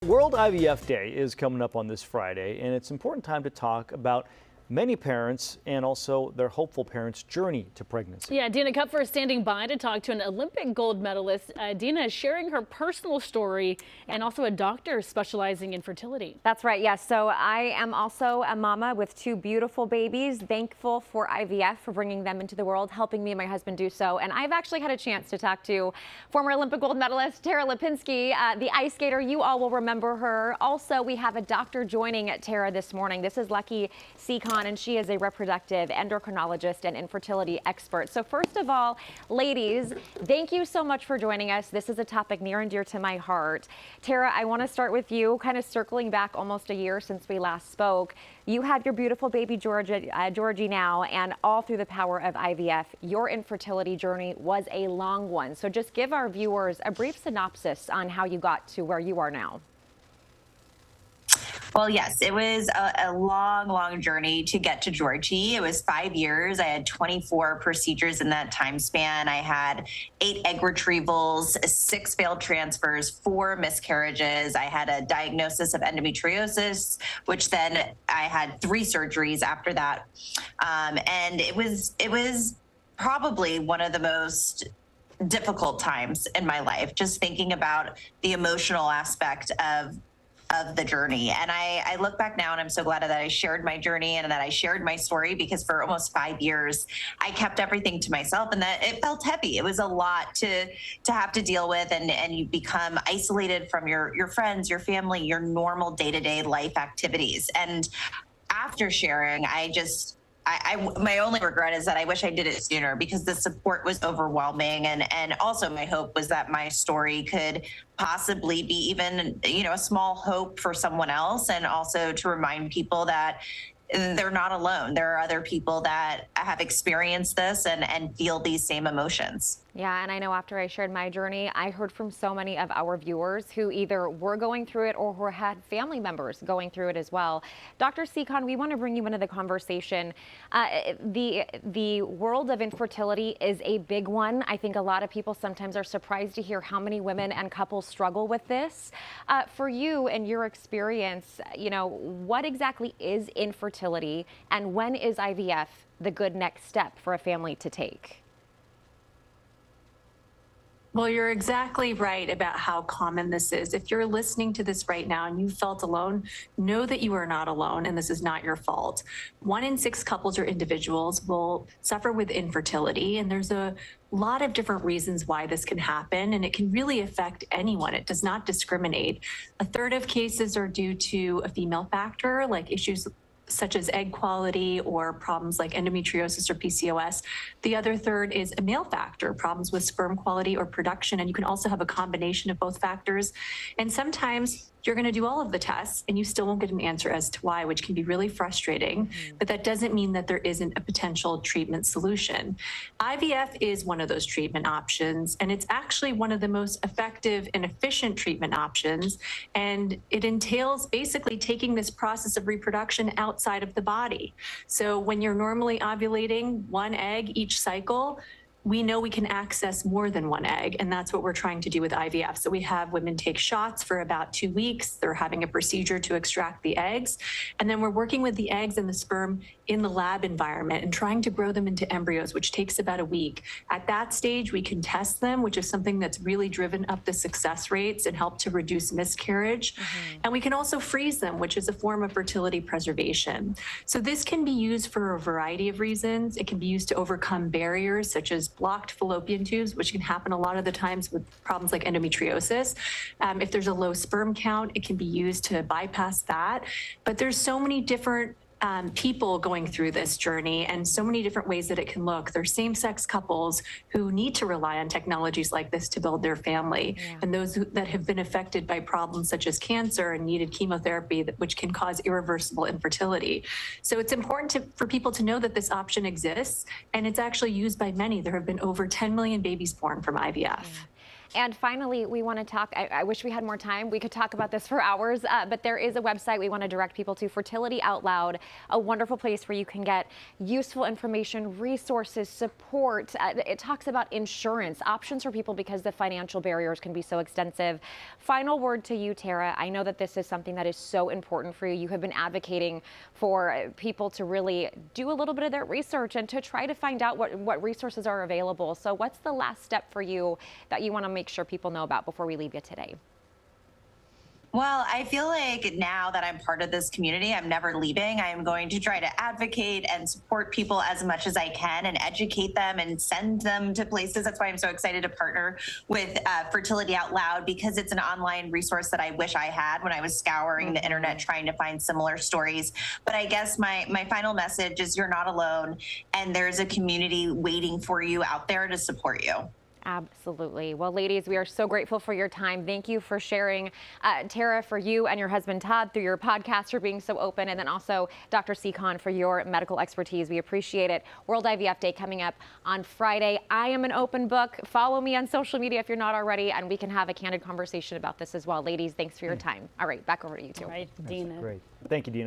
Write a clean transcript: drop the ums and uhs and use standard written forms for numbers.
World IVF Day is coming up on this Friday, and it's an important time to talk about many parents and also their hopeful parents' journey to pregnancy. Yeah, Dina Kupfer is standing by to talk to an Olympic gold medalist. Dina is sharing her personal story and also a doctor specializing in fertility. That's right, yes. So I am also a mama with two beautiful babies, thankful for IVF for bringing them into the world, helping me and my husband do so. And I've actually had a chance to talk to former Olympic gold medalist Tara Lipinski, the ice skater. You all will remember her. Also, we have a doctor joining Tara this morning. This is Lucky Seacon, and she is a reproductive endocrinologist and infertility expert. So first of all, ladies, thank you so much for joining us. This is a topic near and dear to my heart. Tara, I want to start with you, kind of circling back almost a year since we last spoke. You have your beautiful baby Georgie now, and all through the power of IVF, your infertility journey was a long one. So just give our viewers a brief synopsis on how you got to where you are now. Well, yes, it was a long journey to get to Georgie. It was 5 years. I had 24 procedures in that time span. I had 8 egg retrievals, 6 failed transfers, 4 miscarriages. I had a diagnosis of endometriosis, which then I had 3 surgeries after that. And it was probably one of the most difficult times in my life, just thinking about the emotional aspect of the journey. And I look back now and I'm so glad that I shared my journey and that I shared my story, because for almost 5 years, I kept everything to myself, and that it felt heavy. It was a lot to have to deal with, and you become isolated from your friends, your family, your normal day-to-day life activities. And after sharing, my only regret is that I wish I did it sooner, because the support was overwhelming. And also my hope was that my story could possibly be even, a small hope for someone else. And also to remind people that they're not alone. There are other people that have experienced this and feel these same emotions. Yeah, and I know after I shared my journey, I heard from so many of our viewers who either were going through it or who had family members going through it as well. Dr. Seacon, we want to bring you into the conversation. The world of infertility is a big one. I think a lot of people sometimes are surprised to hear how many women and couples struggle with this. For you and your experience, what exactly is infertility, and when is IVF the good next step for a family to take? Well, you're exactly right about how common this is. If you're listening to this right now and you felt alone, know that you are not alone and this is not your fault. 1 in 6 couples or individuals will suffer with infertility, and there's a lot of different reasons why this can happen, and it can really affect anyone. It does not discriminate. A third of cases are due to a female factor, like issues such as egg quality or problems like endometriosis or PCOS. The other third is a male factor, problems with sperm quality or production, and you can also have a combination of both factors. And sometimes you're going to do all of the tests and you still won't get an answer as to why, which can be really frustrating. But that doesn't mean that there isn't a potential treatment solution. IVF is one of those treatment options, and it's actually one of the most effective and efficient treatment options. And it entails basically taking this process of reproduction outside of the body. So when you're normally ovulating 1 egg each cycle, we know we can access more than 1 egg, and that's what we're trying to do with IVF. So we have women take shots for about 2 weeks. They're having a procedure to extract the eggs, and then we're working with the eggs and the sperm in the lab environment and trying to grow them into embryos, which takes about a week. At that stage, we can test them, which is something that's really driven up the success rates and helped to reduce miscarriage. And we can also freeze them, which is a form of fertility preservation. So this can be used for a variety of reasons. It can be used to overcome barriers such as blocked fallopian tubes, which can happen a lot of the times with problems like endometriosis. If there's a low sperm count, it can be used to bypass that. But there's so many different people going through this journey and so many different ways that it can look. There's same-sex couples who need to rely on technologies like this to build their family, and those that have been affected by problems such as cancer and needed chemotherapy, which can cause irreversible infertility. So it's important for people to know that this option exists, and it's actually used by many. There have been over 10 million babies born from IVF. And finally, we want to talk, I wish we had more time. We could talk about this for hours, but there is a website we want to direct people to, Fertility Out Loud, a wonderful place where you can get useful information, resources, support. It talks about insurance, options for people because the financial barriers can be so extensive. Final word to you, Tara. I know that this is something that is so important for you. You have been advocating for people to really do a little bit of their research and to try to find out what resources are available. So what's the last step for you that you want to make sure people know about before we leave you today? Well, I feel like now that I'm part of this community, I'm never leaving. I am going to try to advocate and support people as much as I can and educate them and send them to places. That's why I'm so excited to partner with Fertility Out Loud, because it's an online resource that I wish I had when I was scouring the internet trying to find similar stories. But I guess my final message is you're not alone, and there's a community waiting for you out there to support you. Absolutely. Well, ladies, we are so grateful for your time. Thank you for sharing. Tara, for you and your husband, Todd, through your podcast, for being so open. And then also Dr. Seacon for your medical expertise. We appreciate it. World IVF Day coming up on Friday. I am an open book. Follow me on social media if you're not already, and we can have a candid conversation about this as well. Ladies, thanks for your time. All right, back over to you two. All right, Dina. Great. Thank you, Dina.